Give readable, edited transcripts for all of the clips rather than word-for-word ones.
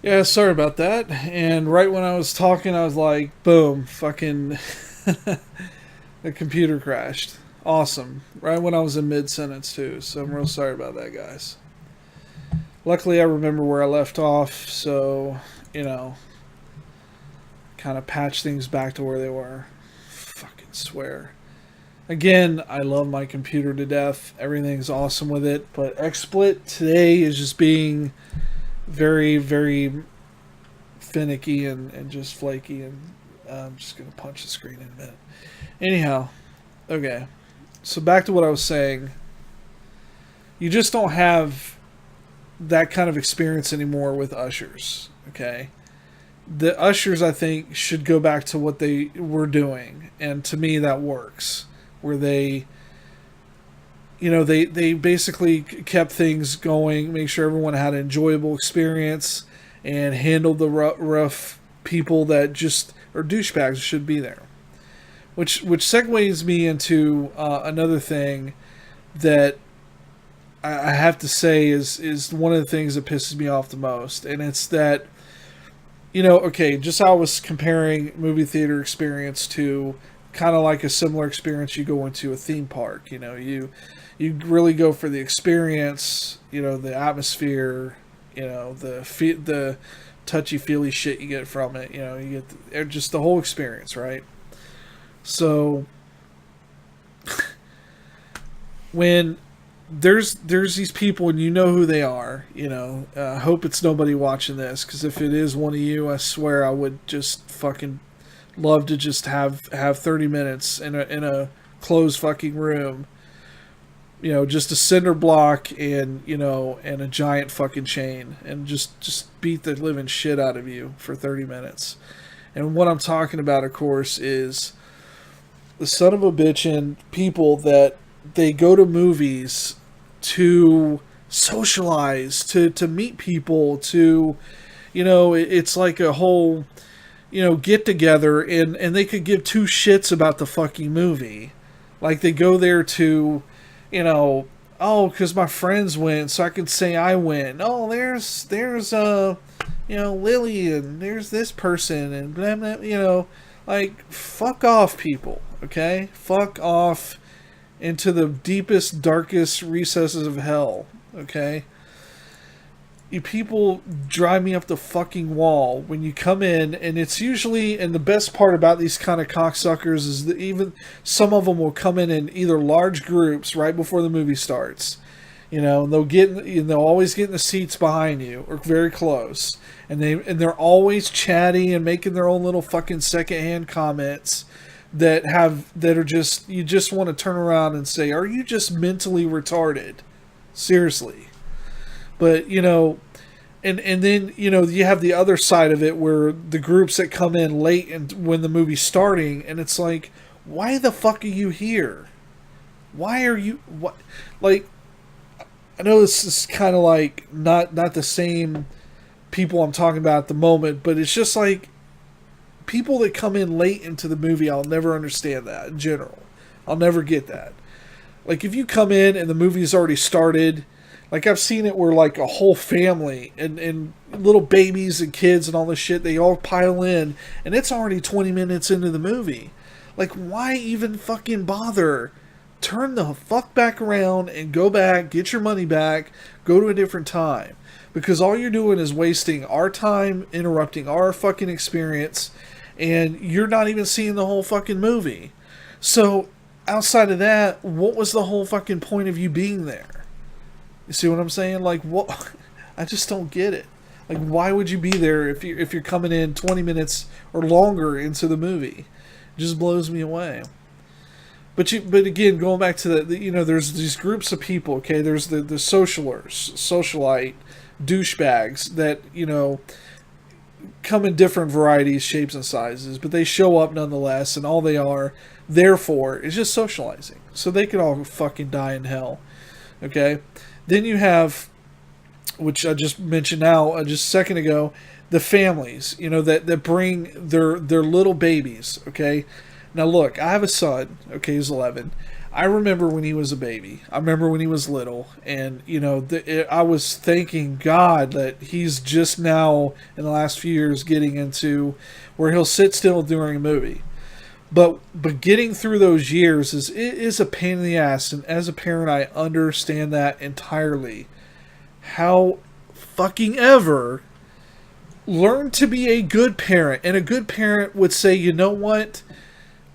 Yeah, sorry about that. And right when I was talking, I was like, boom, fucking the computer crashed. Awesome. Right when I was in mid sentence, too. So I'm real sorry about that, guys. Luckily, I remember where I left off, so, you know, kind of patch things back to where they were. Fucking swear. Again, I love my computer to death. Everything's awesome with it, but XSplit today is just being very, very finicky and just flaky, and I'm just going to punch the screen in a minute. Anyhow, okay. So back to what I was saying. You just don't have that kind of experience anymore with ushers, okay? The ushers, I think, should go back to what they were doing, and to me that works. Where they basically kept things going, make sure everyone had an enjoyable experience, and handled the rough people that just are douchebags should be there. Which segues me into another thing that I have to say is one of the things that pisses me off the most, and it's that okay, just how I was comparing movie theater experience to kind of like a similar experience you go into a theme park. You really go for the experience, the atmosphere, the touchy feely shit you get from it. You get just the whole experience, right? So when there's these people and you know who they are, I hope it's nobody watching this, because if it is one of you, I swear I would just fucking love to just have 30 minutes in a closed fucking room, just a cinder block and a giant fucking chain, and just beat the living shit out of you for 30 minutes. And what I'm talking about, of course, is the son of a bitch and people that they go to movies to socialize, to meet people, to it's like a whole get together, and they could give two shits about the fucking movie. Like they go there to oh, because my friends went, so I can say I went. Oh, there's Lily, and there's this person, and blah blah. Like fuck off, people. Okay, fuck off into the deepest, darkest recesses of hell. Okay, you people drive me up the fucking wall when you come in, and it's usually, and the best part about these kind of cocksuckers is that even some of them will come in either large groups right before the movie starts. And they'll always get in the seats behind you or very close, and they're always chatty and making their own little fucking secondhand comments that are just, you just want to turn around and say, are you just mentally retarded? Seriously. But and then you have the other side of it, where the groups that come in late and when the movie's starting, and it's like, why the fuck are you here? Why are you what? Like, I know this is kind of like not the same people I'm talking about at the moment, but it's just like people that come in late into the movie. I'll never understand that in general. I'll never get that. Like, if you come in and the movie's already started, like I've seen it where like a whole family and little babies and kids and all this shit, they all pile in, and it's already 20 minutes into the movie. Like, why even fucking bother? Turn the fuck back around and go back, get your money back, go to a different time. Because all you're doing is wasting our time, interrupting our fucking experience, and you're not even seeing the whole fucking movie. So, outside of that, what was the whole fucking point of you being there? You see what I'm saying? Like, what? I just don't get it. Like, why would you be there if you're coming in 20 minutes or longer into the movie? It just blows me away. But again, going back to there's these groups of people. Okay, there's the socialite douchebags that come in different varieties, shapes, and sizes, but they show up nonetheless, and all they are therefore is just socializing, so they could all fucking die in hell. Okay, then you have, which I just mentioned now, just a second ago, the families, that bring their little babies. Okay, now look, I have a son. Okay, he's 11. I remember when he was a baby. I remember when he was little, and I was thanking God that he's just now in the last few years getting into where he'll sit still during a movie. But getting through those years is a pain in the ass, and as a parent, I understand that entirely. How fucking ever learn to be a good parent, and a good parent would say, you know what,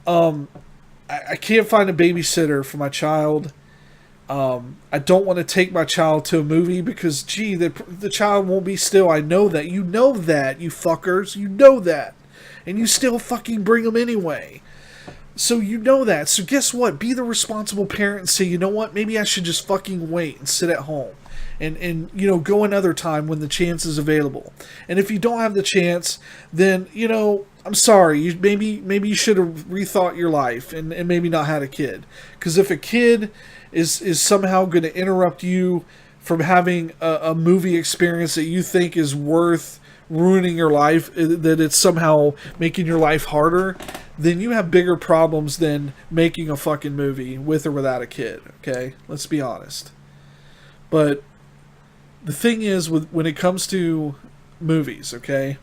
I can't find a babysitter for my child. I don't want to take my child to a movie because, gee, the child won't be still. I know that. You know that, you fuckers. You know that. And you still fucking bring them anyway. So you know that. So guess what? Be the responsible parent and say, you know what? Maybe I should just fucking wait and sit at home. And go another time when the chance is available. And if you don't have the chance, then, I'm sorry. Maybe you should have rethought your life and maybe not had a kid. Because if a kid is somehow going to interrupt you from having a movie experience that you think is worth ruining your life, that it's somehow making your life harder, then you have bigger problems than making a fucking movie with or without a kid. Okay? Let's be honest. But the thing is, when it comes to movies, okay,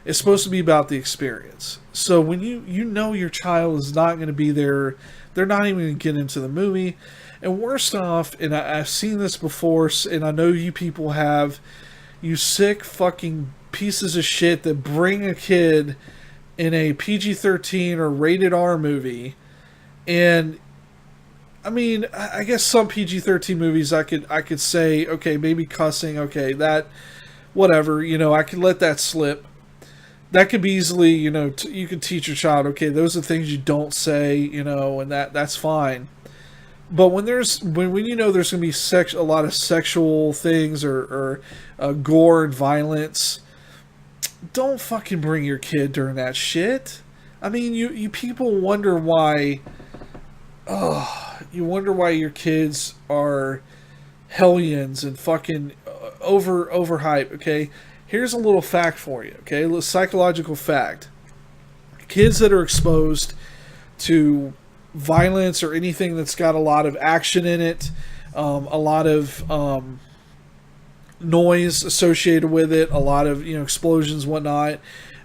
it's supposed to be about the experience. So when you know your child is not going to be there, they're not even going to get into the movie. And worst off, and I've seen this before, and I know you people have, you sick fucking pieces of shit that bring a kid in a PG-13 or rated R movie, and I mean, I guess some PG-13 movies I could say, okay, maybe cussing, okay, that, whatever, I could let that slip. That could be easily, you could teach your child, okay, those are things you don't say, and that's fine. But when there's going to be a lot of sexual things or gore and violence, don't fucking bring your kid during that shit. I mean, you people wonder why. You wonder why your kids are hellions and fucking overhype. Okay, here's a little fact for you. Okay, a little psychological fact: kids that are exposed to violence or anything that's got a lot of action in it, a lot of noise associated with it, a lot of explosions, whatnot.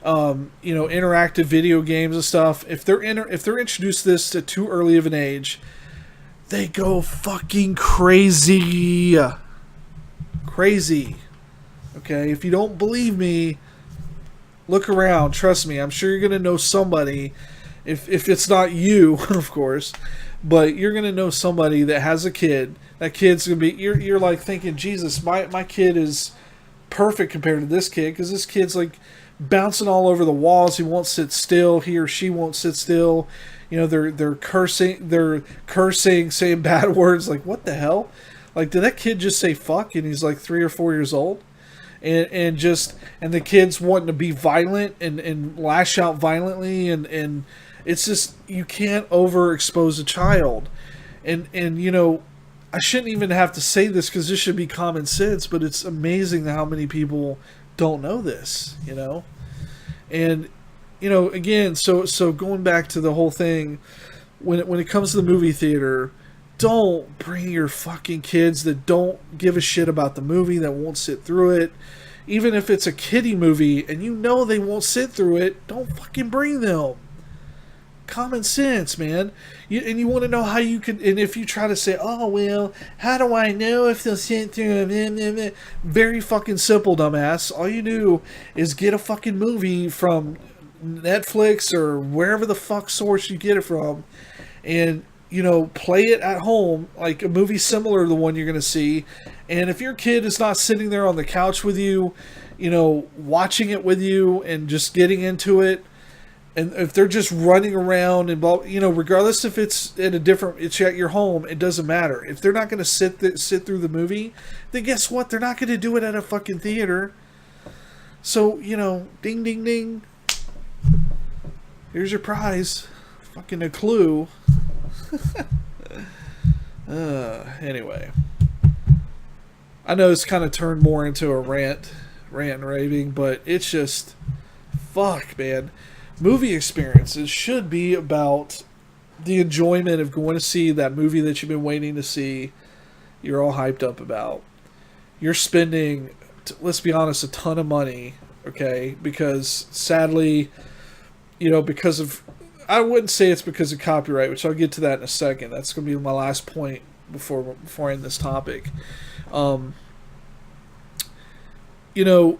Interactive video games and stuff. If they're introduced to this at too early of an age, they go fucking crazy. Crazy. Okay, if you don't believe me, look around. Trust me, I'm sure you're gonna know somebody. If it's not you, of course, but you're gonna know somebody that has a kid. That kid's gonna be. You're like thinking, Jesus, my kid is perfect compared to this kid, because this kid's like bouncing all over the walls. He won't sit still. He or she won't sit still. They're cursing, saying bad words. Like, what the hell? Like, did that kid just say fuck? And he's like 3 or 4 years old, and the kid's wanting to be violent and lash out violently, and it's just, you can't overexpose a child, and I shouldn't even have to say this because this should be common sense, but it's amazing how many people don't know this, and again, so going back to the whole thing, when it comes to the movie theater, don't bring your fucking kids that don't give a shit about the movie, that won't sit through it. Even if it's a kiddie movie and they won't sit through it, don't fucking bring them. Common sense, man. You want to know how you can, and if you try to say, oh, well, how do I know if they'll sit through it? Very fucking simple, dumbass. All you do is get a fucking movie from Netflix or wherever the fuck source you get it from, and play it at home, like a movie similar to the one you're going to see. And if your kid is not sitting there on the couch with you, watching it with you and just getting into it, and if they're just running around and regardless if it's it's at your home, it doesn't matter. If they're not going to sit through the movie, then guess what? They're not going to do it at a fucking theater. So, ding, ding, ding. Here's your prize. Fucking a clue. Anyway, I know it's kind of turned more into a rant and raving, but it's just, fuck, man. Movie experiences should be about the enjoyment of going to see that movie that you've been waiting to see, you're all hyped up about. You're spending, let's be honest, a ton of money, okay? Because sadly, because of, I wouldn't say it's because of copyright, which I'll get to that in a second. That's going to be my last point before I end this topic. Um, you know,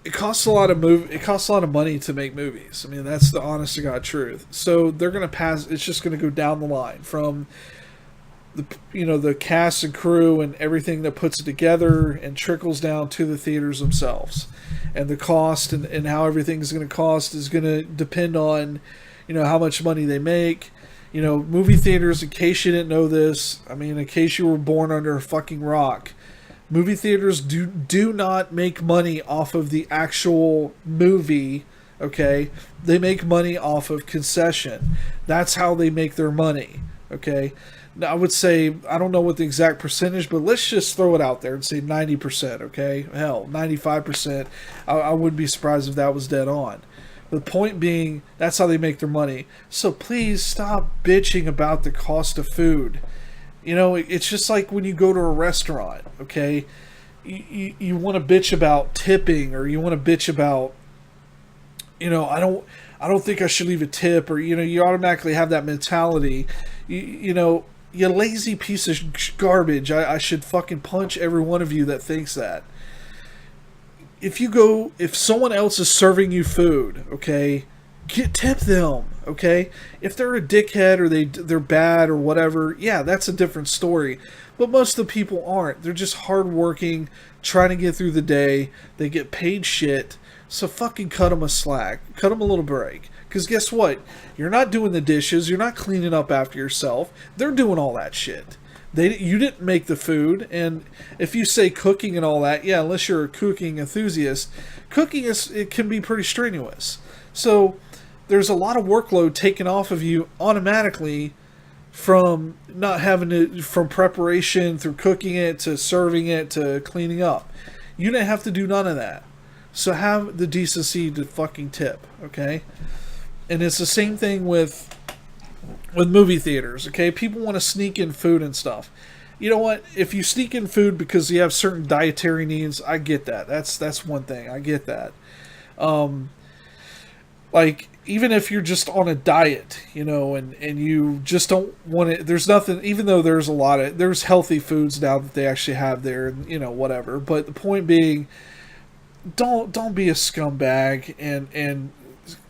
it costs a lot of It costs a lot of money to make movies. I mean, that's the honest to God truth. So they're going to pass. It's just going to go down the line from the cast and crew and everything that puts it together and trickles down to the theaters themselves, and the cost and how everything's going to cost is going to depend on how much money they make. Movie theaters, in case you didn't know this, I mean, in case you were born under a fucking rock, movie theaters do not make money off of the actual movie. Okay, they make money off of concession. That's how they make their money. Okay, now I would say, I don't know what the exact percentage, but let's just throw it out there and say 90%. Okay, hell, 95%. I wouldn't be surprised if that was dead on. The point being, that's how they make their money. So please stop bitching about the cost of food. It's just like when you go to a restaurant, okay? You want to bitch about tipping, or you want to bitch about, I don't think I should leave a tip, or, you automatically have that mentality. You lazy piece of garbage. I should fucking punch every one of you that thinks that. If someone else is serving you food, okay, tip them, okay? If they're a dickhead or they're bad or whatever, yeah, that's a different story. But most of the people aren't. They're just hardworking, trying to get through the day. They get paid shit. So fucking cut them a slack. Cut them a little break. Because guess what? You're not doing the dishes. You're not cleaning up after yourself. They're doing all that shit. You didn't make the food, and if you say cooking and all that, yeah, unless you're a cooking enthusiast, it can be pretty strenuous. So there's a lot of workload taken off of you automatically from not having to, from preparation through cooking it to serving it to cleaning up. You didn't have to do none of that. So have the decency to fucking tip, okay? And it's the same thing with movie theaters, okay? People want to sneak in food and stuff. You know what? If you sneak in food because you have certain dietary needs, I get that. That's one thing. I get that. Like, even if you're just on a diet, and you just don't want it, there's nothing, even though there's healthy foods now that they actually have there, and, whatever. But the point being, don't be a scumbag and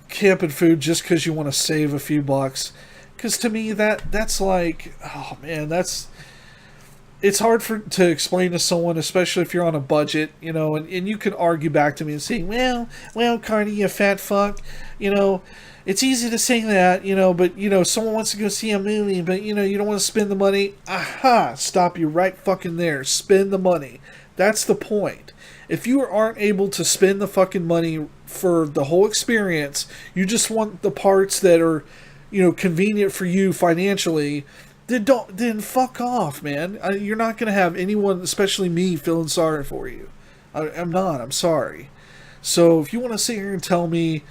camping food just because you want to save a few bucks. Because to me, that's like, oh man, it's hard to explain to someone, especially if you're on a budget, and you can argue back to me and say, well, Carney, you fat fuck, it's easy to say that, but, someone wants to go see a movie, but, you don't want to spend the money. Aha, stop you right fucking there. Spend the money. That's the point. If you aren't able to spend the fucking money for the whole experience, you just want the parts that are, convenient for you financially, then fuck off, man. You're not going to have anyone, especially me, feeling sorry for you. I'm not. I'm sorry. So if you want to sit here and tell me,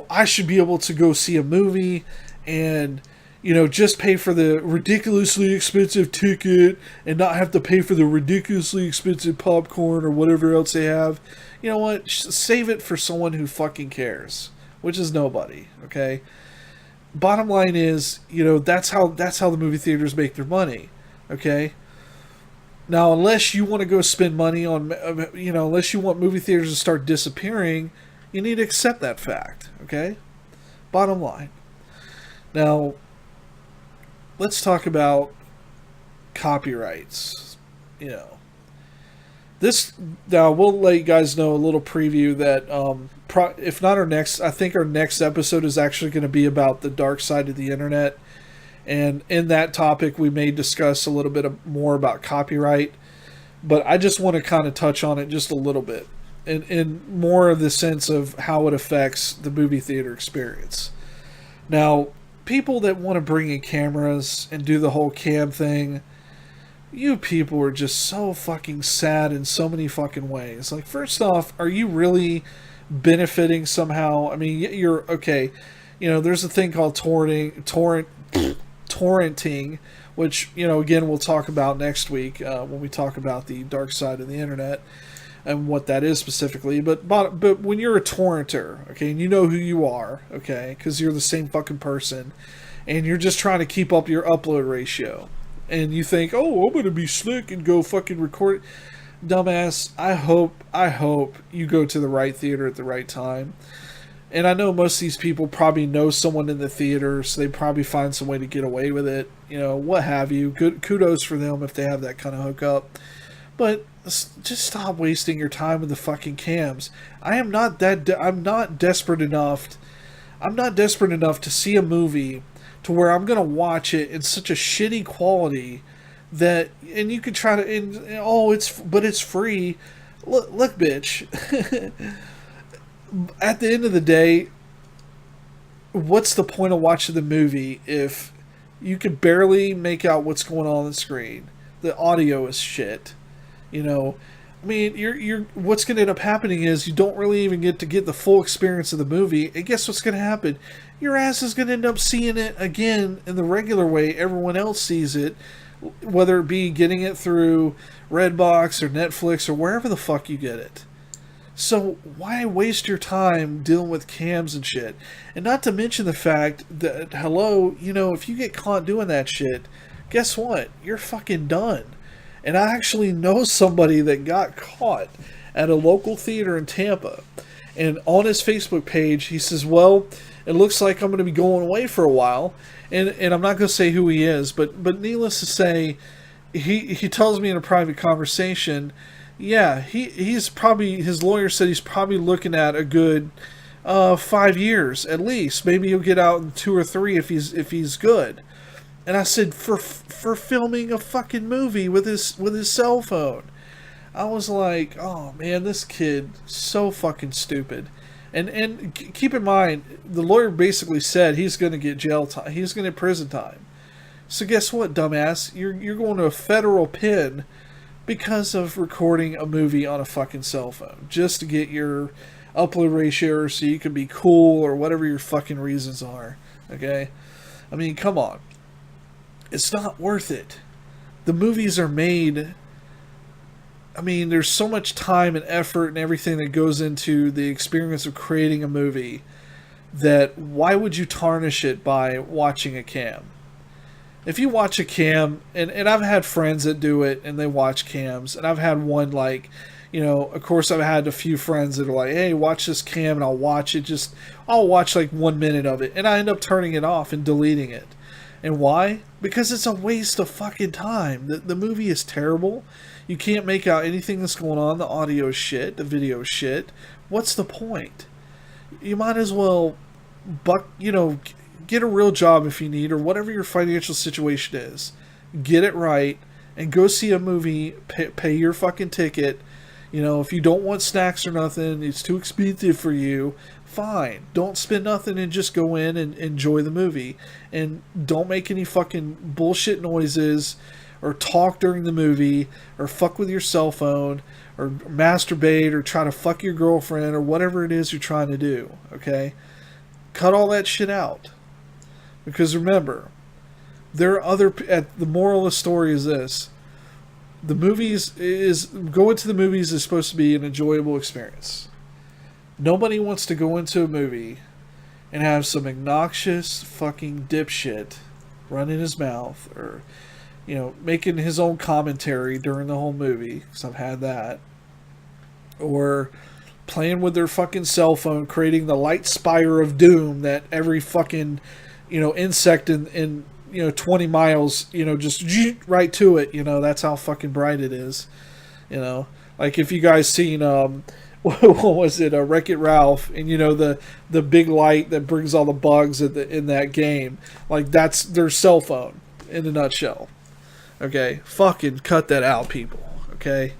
I should be able to go see a movie and, just pay for the ridiculously expensive ticket and not have to pay for the ridiculously expensive popcorn or whatever else they have, you know what? Save it for someone who fucking cares, which is nobody, okay? Bottom line is, that's how the movie theaters make their money, okay? Now, unless you want to go spend money on, unless you want movie theaters to start disappearing, you need to accept that fact, okay? Bottom line. Now, let's talk about copyrights. Now we'll let you guys know a little preview that if not I think our next episode is actually going to be about the dark side of the internet, and in that topic we may discuss a little bit more about copyright, but I just want to kind of touch on it just a little bit in more of the sense of how it affects the movie theater experience. Now, people that want to bring in cameras and do the whole cam thing, you people are just so fucking sad in so many fucking ways. Like, first off, are you really benefiting somehow? I mean, you're okay. there's a thing called torrenting, which, again, we'll talk about next week when we talk about the dark side of the internet and what that is specifically. But when you're a torrenter, okay, and you know who you are, okay, because you're the same fucking person, and you're just trying to keep up your upload ratio, and you think, oh, I'm gonna be slick and go fucking record it. Dumbass, I hope you go to the right theater at the right time. And I know most of these people probably know someone in the theater, so they probably find some way to get away with it, what have you. Good kudos for them if they have that kind of hookup. But just stop wasting your time with the fucking cams. I'm not desperate enough. I'm not desperate enough to see a movie to where I'm gonna watch it in such a shitty quality that, and you could try to, it's free. Look, bitch. At the end of the day, what's the point of watching the movie if you can barely make out what's going on the screen? The audio is shit. I mean, you're what's going to end up happening is you don't really even get to get the full experience of the movie. And guess what's going to happen? Your ass is going to end up seeing it again in the regular way everyone else sees it, whether it be getting it through Redbox or Netflix or wherever the fuck you get it. So why waste your time dealing with cams and shit? And not to mention the fact that, if you get caught doing that shit, guess what? You're fucking done. And I actually know somebody that got caught at a local theater in Tampa. And on his Facebook page, he says, well, it looks like I'm going to be going away for a while. And I'm not going to say who he is, but needless to say, he tells me in a private conversation, yeah, he's probably, his lawyer said he's probably looking at a good 5 years at least. Maybe he'll get out in 2 or 3 if he's good. And I said, for filming a fucking movie with his cell phone. I was like, oh man, this kid so fucking stupid. And keep in mind, the lawyer basically said he's going to get jail time. He's going to get prison time. So guess what, dumbass? You're going to a federal pen because of recording a movie on a fucking cell phone just to get your upload ratio so you can be cool or whatever your fucking reasons are. Okay? I mean, come on. It's not worth it. The movies are made. I mean, there's so much time and effort and everything that goes into the experience of creating a movie that why would you tarnish it by watching a cam? If you watch a cam, and I've had friends that do it and they watch cams, and I've had one of course I've had a few friends that are like, hey, watch this cam, and I'll watch it, I'll watch like 1 minute of it, and I end up turning it off and deleting it. And why? Because it's a waste of fucking time. The movie is terrible. You can't make out anything that's going on. The audio is shit. The video is shit. What's the point? You might as well get a real job if you need, or whatever your financial situation is. Get it right and go see a movie. Pay your fucking ticket. If you don't want snacks or nothing, it's too expensive for you. Fine. Don't spend nothing and just go in and enjoy the movie. And don't make any fucking bullshit noises or talk during the movie or fuck with your cell phone or masturbate or try to fuck your girlfriend or whatever it is you're trying to do. Okay? Cut all that shit out. Because remember, there are the moral of the story is this. Going to the movies is supposed to be an enjoyable experience. Nobody wants to go into a movie and have some obnoxious fucking dipshit running his mouth or, making his own commentary during the whole movie, because I've had that. Or playing with their fucking cell phone, creating the light spire of doom that every fucking, insect in 20 miles, just right to it, that's how fucking bright it is. Like if you guys seen, what was it, Wreck-It Ralph, and the big light that brings all the bugs in that game, like that's their cell phone in a nutshell. Okay, fucking cut that out, people. Okay,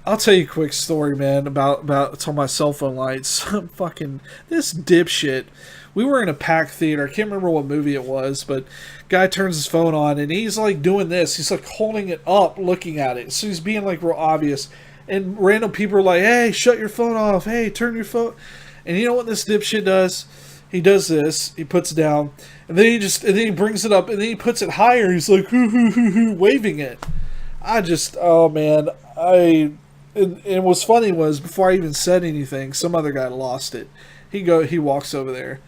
I'll tell you a quick story, man, about talking about cell phone lights. Fucking this dipshit. We were in a packed theater. I can't remember what movie it was, but guy turns his phone on and he's like doing this. He's like holding it up, looking at it. So he's being like real obvious. And random people are like, hey, shut your phone off. Hey, turn your phone. And you know what this dipshit does? He does this. He puts it down, and then he brings it up, and then he puts it higher. He's like hoo hoo hoo hoo, waving it. Oh man, and what's funny was before I even said anything, some other guy lost it. He walks over there.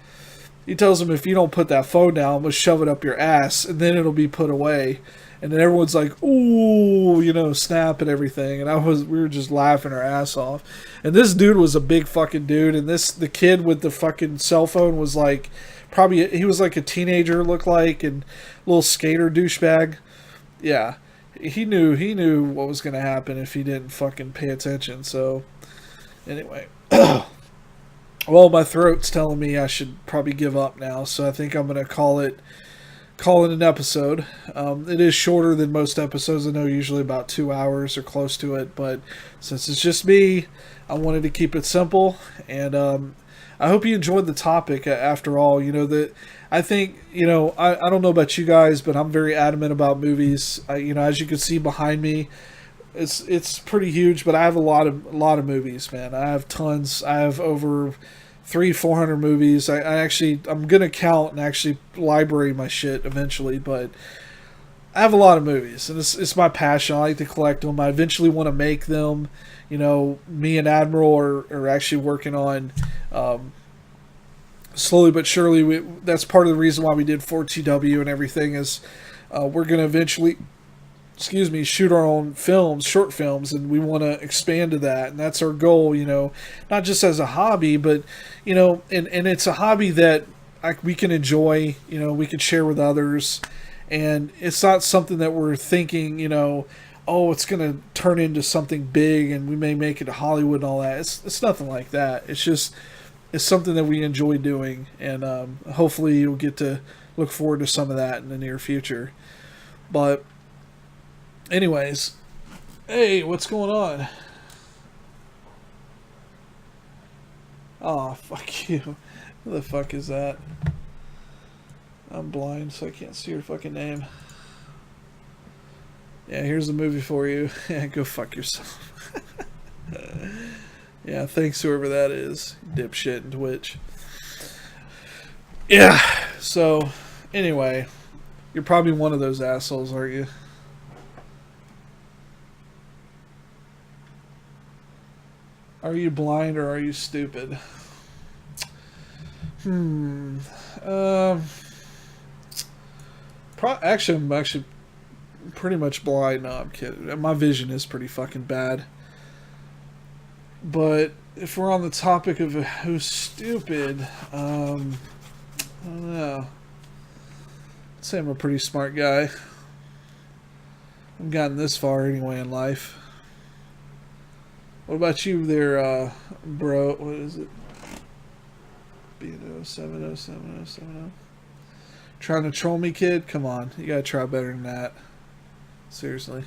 He tells him, if you don't put that phone down, I'm gonna shove it up your ass, and then it'll be put away. And then everyone's like, ooh, snap and everything. And we were just laughing our ass off. And this dude was a big fucking dude. And the kid with the fucking cell phone was like, he was like a teenager, looked like, and a little skater douchebag. Yeah. He knew what was going to happen if he didn't fucking pay attention. So, anyway. Well, my throat's telling me I should probably give up now. So I think I'm going to call it an episode. It is shorter than most episodes. I know usually about 2 hours or close to it, but since it's just me, I wanted to keep it simple, and I hope you enjoyed the topic. After all, I think I don't know about you guys, but I'm very adamant about movies. As you can see behind me, it's pretty huge, but I have a lot of movies, man. I have tons. I have over 400 movies. I'm gonna count and actually library my shit eventually, but I have a lot of movies, and it's my passion. I like to collect them. I eventually want to make them. Me and Admiral are actually working on, slowly but surely. That's part of the reason why we did 4TW and everything is we're gonna eventually, shoot our own short films, and we want to expand to that, and that's our goal, not just as a hobby, but, and it's a hobby that we can enjoy, we can share with others, and it's not something that we're thinking, it's going to turn into something big, and we may make it to Hollywood and all that. It's nothing like that. It's something that we enjoy doing, and hopefully you'll get to look forward to some of that in the near future. But anyways, hey, what's going on? Oh, fuck you. Who the fuck is that? I'm blind, so I can't see your fucking name. Yeah, here's the movie for you. Yeah, go fuck yourself. Yeah, thanks whoever that is. Dipshit and Twitch. Yeah, so, anyway. You're probably one of those assholes, aren't you? Are you blind or are you stupid? Actually, I'm actually pretty much blind. No, I'm kidding. My vision is pretty fucking bad. But if we're on the topic of who's stupid, I don't know. I'd say I'm a pretty smart guy. I've gotten this far anyway in life. What about you there, bro? What is it? B070707. Trying to troll me, kid? Come on. You gotta try better than that. Seriously.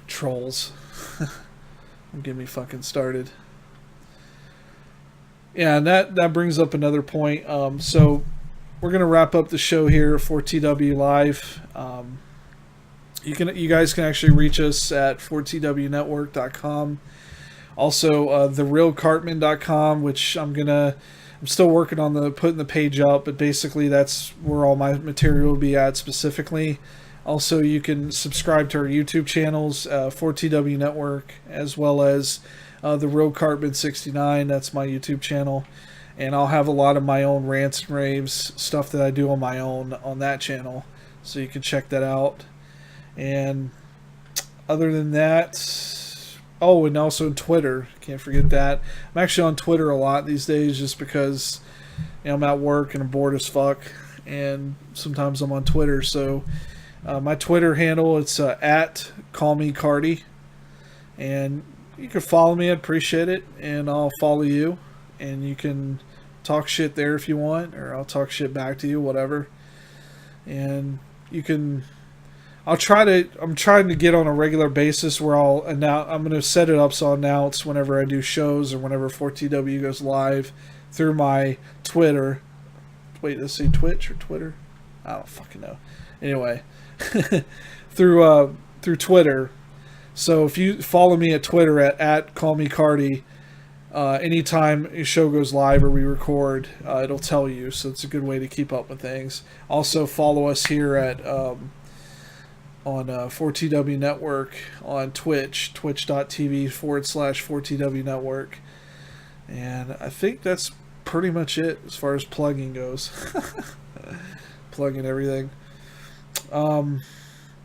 Trolls. Don't get me fucking started. Yeah, and that brings up another point. So we're gonna wrap up the show here for TW Live. You guys can actually reach us at 4twnetwork.com. Also, therealcartman.com, which I'm still working on putting the page up, but basically that's where all my material will be at specifically. Also, you can subscribe to our YouTube channels, 4TW Network, as well as The Real Cartman 69. That's my YouTube channel. And I'll have a lot of my own rants and raves, stuff that I do on my own on that channel. So you can check that out. And other than that... Oh, and also Twitter. Can't forget that. I'm actually on Twitter a lot these days just because I'm at work and I'm bored as fuck. And sometimes I'm on Twitter. So my Twitter handle, it's at callmecardi. And you can follow me. I'd appreciate it. And I'll follow you. And you can talk shit there if you want. Or I'll talk shit back to you, whatever. And you can... I'm trying to get on a regular basis where I'm going to set it up so I'll announce whenever I do shows or whenever 4TW goes live through my Twitter. Wait, let's see, Twitch or Twitter? I don't fucking know. Anyway, through Twitter. So if you follow me at Twitter at callmecardi, Anytime a show goes live or we record, it'll tell you. So it's a good way to keep up with things. Also, follow us here at on 4TW Network on Twitch, twitch.tv/4TW Network. And I think that's pretty much it as far as plugging goes. Plugging everything.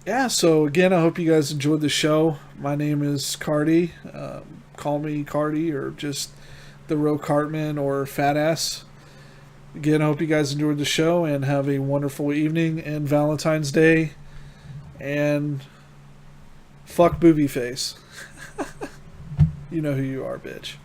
Yeah, so again, I hope you guys enjoyed the show. My name is Cardi. Call me Cardi or just the Roe Cartman or Fat Ass. Again, I hope you guys enjoyed the show and have a wonderful evening and Valentine's Day. And fuck booby face. You know who you are, bitch.